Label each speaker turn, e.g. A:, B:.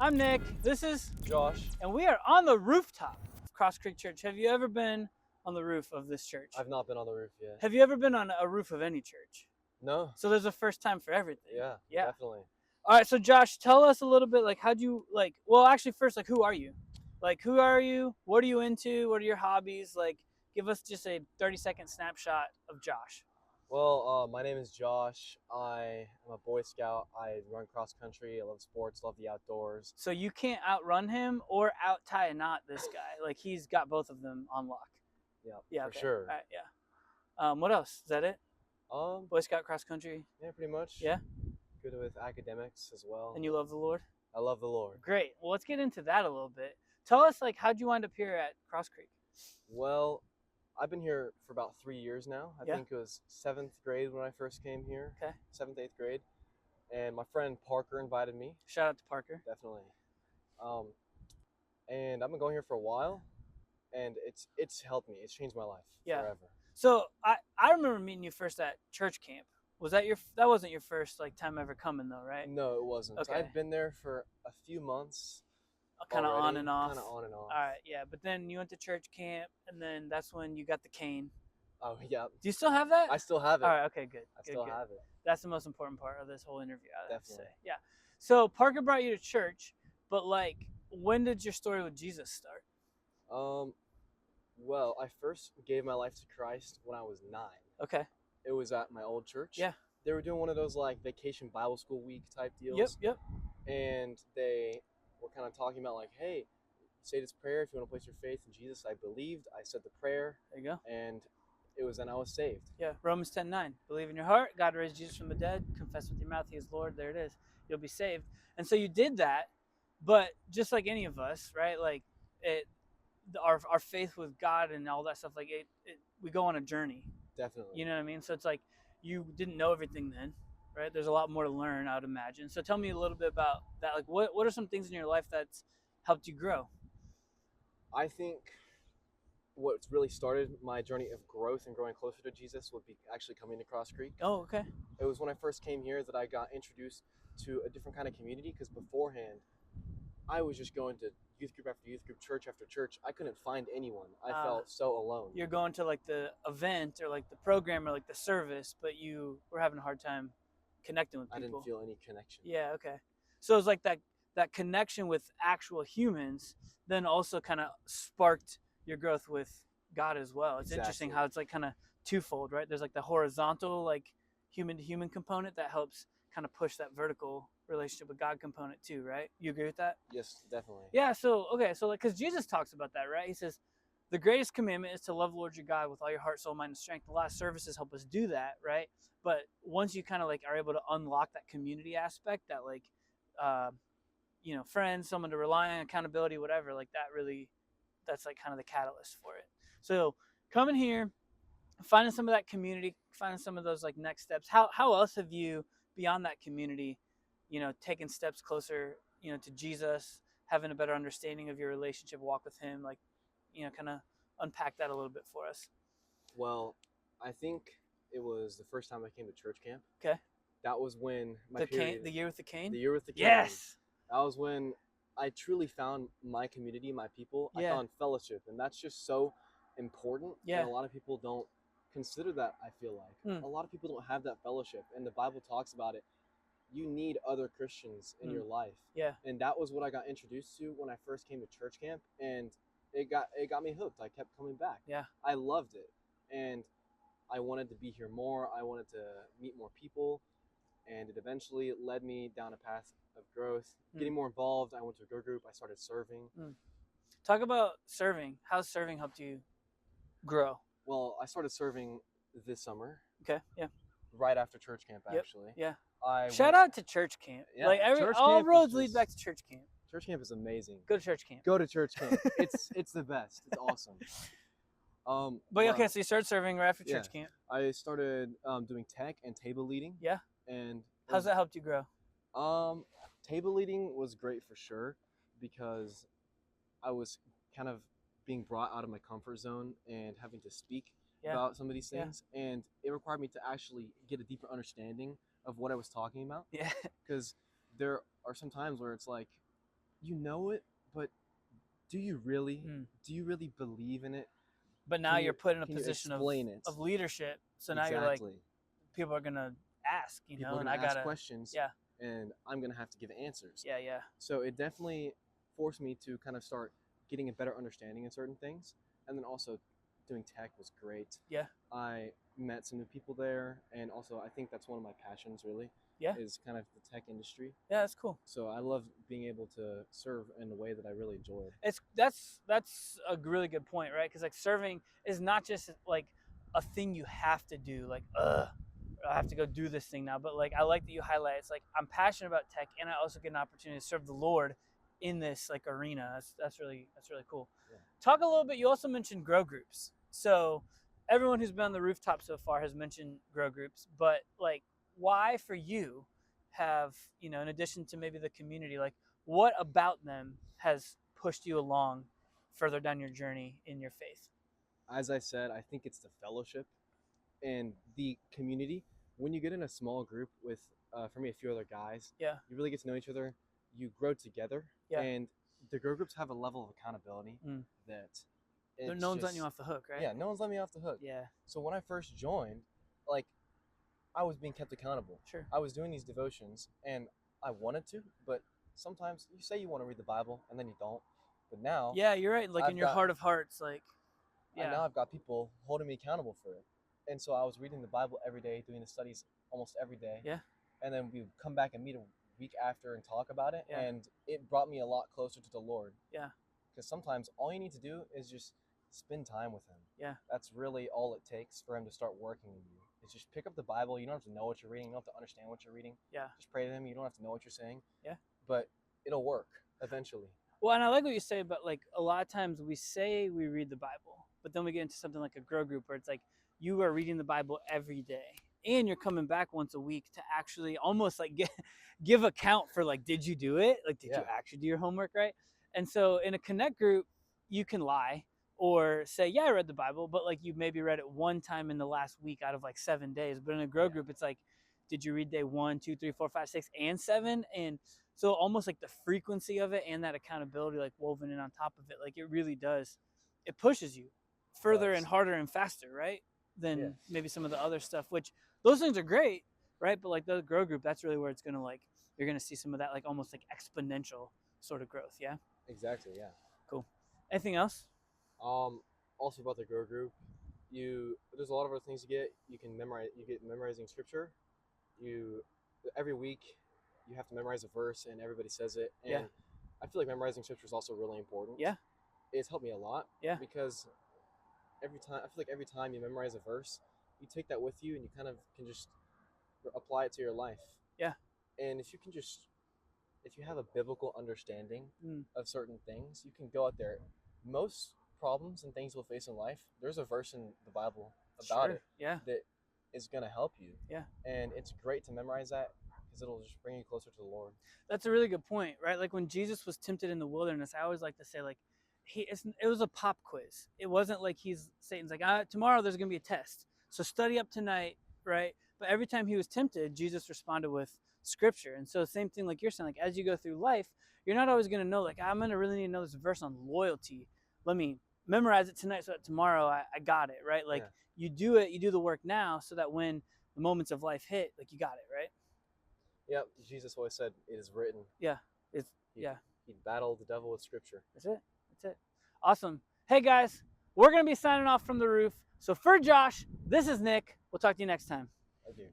A: I'm Nick. This is,
B: Josh.
A: and we are on the rooftop of Cross Creek Church. Have you ever been on the roof of this church?
B: I've not been on the roof yet.
A: Have you ever been on a roof of any church?
B: No.
A: So there's a first time for everything.
B: Yeah.
A: Yeah.
B: Definitely.
A: All right. So Josh, tell us a little bit. Like, how'd you like? Well, actually, first, like, who are you? Like, who are you? What are you into? What are your hobbies? Like, give us just a 30-second snapshot of Josh.
B: Well, my name is Josh. I am a Boy Scout. I run cross country. I love sports. Love the outdoors.
A: So you can't outrun him or out tie a knot. This guy, like, he's got both of them on lock.
B: Yeah.
A: Yeah.
B: For
A: Okay.
B: sure.
A: All right. Yeah. What else? Is that it?
B: Um.
A: Boy Scout cross country.
B: Yeah. Pretty much.
A: Yeah.
B: Good with academics as well.
A: And you love the Lord?
B: I love the Lord.
A: Great. Well, let's get into that a little bit. Tell us, like, how'd you wind up here at Cross Creek?
B: Well, I've been here for about 3 years now. I
A: Yeah.
B: think it was 7th grade when I first came here.
A: Okay.
B: 7th, 8th grade. And my friend Parker invited me.
A: Shout out to Parker.
B: Definitely. And I've been going here for a while, and it's helped me. It's changed my life forever.
A: So I remember meeting you first at church camp. Was that that wasn't your first like time ever coming though, right?
B: No, it wasn't.
A: Okay.
B: I'd been there for a few months.
A: Kind of on and off.
B: Kind of on and off.
A: All right, yeah. But then you went to church camp, and then that's when you got the cane.
B: Oh yeah.
A: Do you still have that?
B: I still have it.
A: All right. Okay. Good.
B: I still have it.
A: That's the most important part of this whole interview. I have to say.
B: Definitely.
A: Yeah. So Parker brought you to church, but like, when did your story with Jesus start?
B: Well, I first gave my life to Christ when I was 9.
A: Okay.
B: It was at my old church.
A: Yeah.
B: They were doing one of those like vacation Bible school week type deals.
A: Yep.
B: And they were kind of talking about like, hey, say this prayer if you want to place your faith in Jesus. I believed. I said the prayer.
A: There you go.
B: And it was then I was saved.
A: Yeah, Romans 10:9. Believe in your heart, God raised Jesus from the dead. Confess with your mouth, He is Lord. There it is. You'll be saved. And so you did that, but just like any of us, right? Like our faith with God and all that stuff. Like we go on a journey.
B: Definitely.
A: You know what I mean? So it's like you didn't know everything then, right? There's a lot more to learn, I would imagine. So tell me a little bit about that. Like, what are some things in your life that's helped you grow?
B: I think what's really started my journey of growth and growing closer to Jesus would be actually coming to Cross Creek.
A: Oh, okay.
B: It was when I first came here that I got introduced to a different kind of community, because beforehand I was just going to youth group after youth group, church after church. I couldn't find anyone. I felt so alone.
A: You're going to like the event or like the program or like the service, but you were having a hard time connecting with people.
B: I didn't feel any connection.
A: Yeah, okay. So it's like that connection with actual humans then also kind of sparked your growth with God as well. It's interesting how it's like kind of twofold, right? There's like the horizontal, like human to human component that helps kind of push that vertical relationship with God component too, right? You agree with that?
B: Yes, definitely.
A: Yeah. So okay, so like, because Jesus talks about that, right? He says the greatest commandment is to love the Lord your God with all your heart, soul, mind, and strength. The last services help us do that, right? But once you kind of like are able to unlock that community aspect, that like friends, someone to rely on, accountability, whatever, like that's like kind of the catalyst for it. So coming here, finding some of that community, finding some of those like next steps. How else have you, beyond that community, taken steps closer, to Jesus, having a better understanding of your relationship, walk with Him, like, kind of unpack that a little bit for us.
B: Well, I think it was the first time I came to church camp.
A: Okay.
B: That was when
A: the year with the cane.
B: The year with the cane.
A: Yes.
B: That was when I truly found my community, my people.
A: Yeah.
B: I found fellowship, and that's just so important.
A: Yeah.
B: And a lot of people don't consider that, I feel like. A lot of people don't have that fellowship, and the Bible talks about it. You need other Christians in your life.
A: Yeah.
B: And that was what I got introduced to when I first came to church camp, and it got me hooked. I kept coming back.
A: Yeah.
B: I loved it. And I wanted to be here more. I wanted to meet more people, and it eventually led me down a path of growth, getting more involved. I went to a girl group. I started serving.
A: Talk about serving. How's serving helped you grow?
B: Well, I started serving this summer.
A: Okay. Yeah.
B: Right after church camp, actually.
A: Yeah.
B: I
A: Shout out to church camp.
B: Yeah,
A: like all roads lead back to church camp.
B: Church camp is amazing.
A: Go to church camp.
B: Go to church camp. It's the best. It's awesome.
A: But okay, so you started serving right after church camp.
B: I started doing tech and table leading.
A: Yeah.
B: And
A: how's that helped you grow?
B: Table leading was great for sure, because I was kind of being brought out of my comfort zone and having to speak about some of these things, and it required me to actually get a deeper understanding of what I was talking about.
A: Yeah.
B: Because there are some times where it's like you know it, but do you really?
A: Mm.
B: Do you really believe in it?
A: But now you're put in a
B: Can you
A: position
B: explain it?
A: of leadership. So now you're like,
B: Exactly.
A: people are gonna ask, you
B: People
A: know,
B: are
A: and
B: gonna
A: I
B: ask
A: gotta,
B: questions,
A: yeah,
B: and I'm gonna have to give answers.
A: yeah, yeah,
B: So it definitely forced me to kind of start getting a better understanding in certain things, and then also doing tech was great.
A: yeah,
B: I met some new people there, and also I think that's one of my passions really
A: yeah,
B: is kind of the tech industry.
A: yeah. That's cool.
B: So I love being able to serve in a way that I really enjoyed.
A: It's that's a really good point, right? Because like serving is not just like a thing you have to do, like I have to go do this thing now. But like I like that you highlight it's like I'm passionate about tech, and I also get an opportunity to serve the Lord in this like arena. That's really cool.
B: Yeah.
A: Talk a little bit. You also mentioned grow groups. So everyone who's been on the rooftop so far has mentioned grow groups, but like why for you have in addition to maybe the community, like what about them has pushed you along further down your journey in your faith?
B: As I said, I think it's the fellowship and the community. When you get in a small group with, for me, a few other guys,
A: Yeah,
B: you really get to know each other. You grow together,
A: yeah.
B: and the grow groups have a level of accountability
A: Mm.
B: that
A: No one's letting you off the hook, right?
B: Yeah, no one's letting me off the hook.
A: Yeah,
B: So when I first joined, like I was being kept accountable.
A: sure.
B: I was doing these devotions, and I wanted to, but sometimes you say you want to read the Bible and then you don't. But now,
A: Yeah, you're right. Like in
B: I've
A: your
B: got
A: heart of hearts, like
B: now
A: yeah,
B: I've got people holding me accountable for it. And so I was reading the Bible every day, doing the studies almost every day.
A: yeah,
B: And then we would come back and meet a week after and talk about it.
A: Yeah.
B: And it brought me a lot closer to the Lord.
A: yeah,
B: Because sometimes all you need to do is just spend time with Him.
A: yeah,
B: That's really all it takes for Him to start working in you. Is just pick up the Bible. You don't have to know what you're reading. You don't have to understand what you're reading.
A: yeah,
B: Just pray to Him. You don't have to know what you're saying.
A: yeah.
B: But it'll work eventually.
A: Well, and I like what you say about like a lot of times we say we read the Bible, but then we get into something like a grow group where it's like you are reading the Bible every day and you're coming back once a week to actually almost like give account for like, did you do it? Like, did you actually do your homework, right? And so in a connect group, you can lie or say, yeah, I read the Bible, but like you maybe read it one time in the last week out of like 7 days. But in a grow group, it's like, did you read day 1, 2, 3, 4, 5, 6, and 7? And so almost like the frequency of it and that accountability like woven in on top of it, like it really does, it pushes you further and harder and faster, right? Than maybe some of the other stuff, which those things are great, right? But like the grow group, that's really where it's gonna like, you're gonna see some of that like almost like exponential sort of growth. Yeah.
B: Exactly. Yeah.
A: Cool. Anything else?
B: Also about the grow group, there's a lot of other things you get. You can memorize. You get memorizing scripture. You every week you have to memorize a verse, and everybody says it. And I feel like memorizing scripture is also really important.
A: Yeah.
B: It's helped me a lot.
A: Yeah.
B: Because I feel like every time you memorize a verse, you take that with you, and you kind of can just apply it to your life.
A: Yeah.
B: And if you have a biblical understanding of certain things, you can go out there. Most problems and things we'll face in life, there's a verse in the Bible about it that is going to help you.
A: Yeah.
B: And it's great to memorize that because it'll just bring you closer to the Lord.
A: That's a really good point, right? Like when Jesus was tempted in the wilderness, I always like to say like, it was a pop quiz. It wasn't like Satan's like, tomorrow there's going to be a test. So study up tonight, right? But every time he was tempted, Jesus responded with scripture. And so same thing like you're saying, like as you go through life, you're not always going to know, like I'm going to really need to know this verse on loyalty. Let me memorize it tonight so that tomorrow I got it, right? Like you do the work now so that when the moments of life hit, like you got it, right?
B: Yeah, Jesus always said, it is written.
A: Yeah,
B: He battled the devil with scripture.
A: That's it. Awesome. Hey guys, we're going to be signing off from the roof. So for Josh, this is Nick. We'll talk to you next time.
B: Thank you.